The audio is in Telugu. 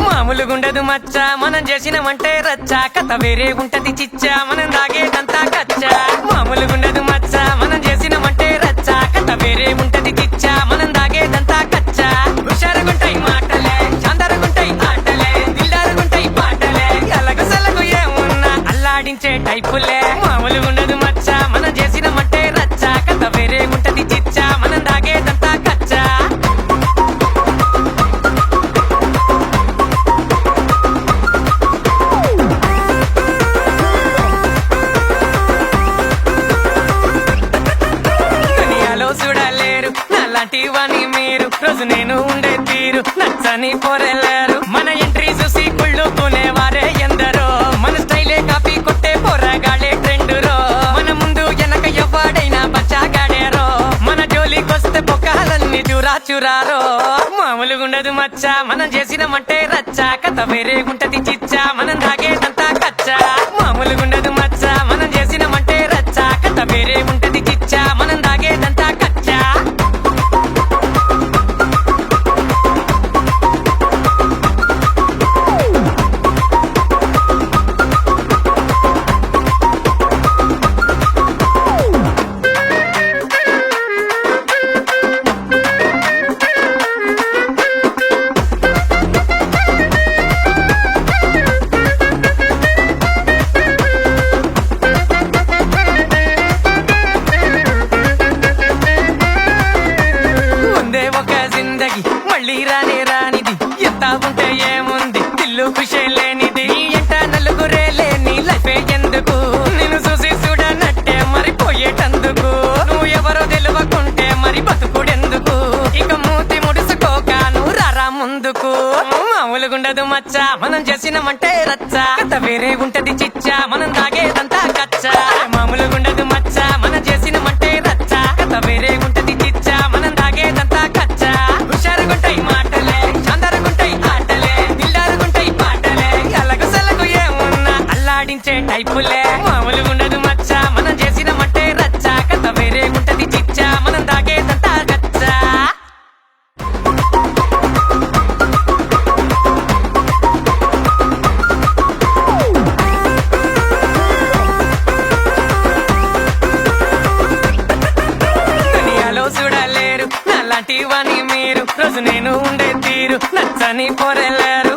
మామూలుగుండదు మచ్చ మనం చేసినమంటే రచ్చ కథ వేరే ఉంటది చిచ్చ మనం దాగేదంతా కచ్చ మామూలుగుండదు మచ్చ మనం చేసినమంటే రచ్చ కథ వేరే ఉంటది చిచ్చ మనం దాగేదంతా కచ్చ హుషారుగుంటాయి మాటలే చాందరుగుంటాయి ఆటలే దిల్దారుగుంటాయి పాటలే అలగు సలగు ఏమున్నా అల్లాడించే టైపులే మామూలుగుండదు మచ్చ మనం చేసినమంటే రచ్చ కథ వేరే ఉంటది చిచ్చ మనం దాగేదంతా కచ్చ చూడలేరు నాలాంటి వాణి మీరు రోజు నేను ఉండే తీరు నచ్చని పోరెళ్ళారు మన ఎంట్రీ చూసి కుళ్ళుకునేవారే ఎందరో మన స్టైలే కాపీ కొట్టే పోరగాడే ట్రెండురో మన ముందు వెనక ఎవడైనా బచ్చాగాడేరో మన జోలికొస్తే పొక్కాలన్నీ చూరారో మామూలుగుండదు మచ్చ మనం చేసినమంటే రచ్చ కథ వేరే ఉంటది చిచ్చ మనం దాగేదంతా కచ్చ మామూలుగుండదు మచ్చ మనం చేసినమంటే రచ్చ కథ వేరే ఉంటది చిచ్చ మనం దాగేదంతా కచ్చ మళ్ళీ రానిది ఎంత ఉంటే ఏముంది దిల్లు ఖుషే లేనిది ఎంట నలుగురే లేని లైఫే ఎందుకు నిన్ను చూసి చూడనట్టే మరిపోయేటందుకు నువ్వు ఎవరో తెలియకుంటే మరి బతుకుడెందుకు ఇక మూతి ముడుసుకోక నువ్వు రారా ముందుకు మామూలుగుండదు మచ్చ మనం చేసినమంటే రచ్చ కథ వేరే ఉంటది చిచ్చ మనం దాగేదంతా కచ్చ మామూలుగుండదు మచ్చ మనం చేసినమంటే రచ్చ కథ వేరే ఉంటది చిచ్చ మనం దాగేదంతా కచ్చ హుషారుగుంటాయి మాటలే చాందరుగుంటాయి ఆటలే దిల్దారుగుంటాయి పాటలే అలగు సలగు ఏమున్నా అల్లాడించే టైపులే మామూలుగుండదు మచ్చ మనం చేసినమంటే రచ్చ కథ వేరే ఉంటది చిచ్చ మనం దాగేదంతా కచ్చ చూడలేరు నాలాంటి వాణి మీరు రోజు నేను ఉండే తీరు నచ్చని పోరెళ్ళారు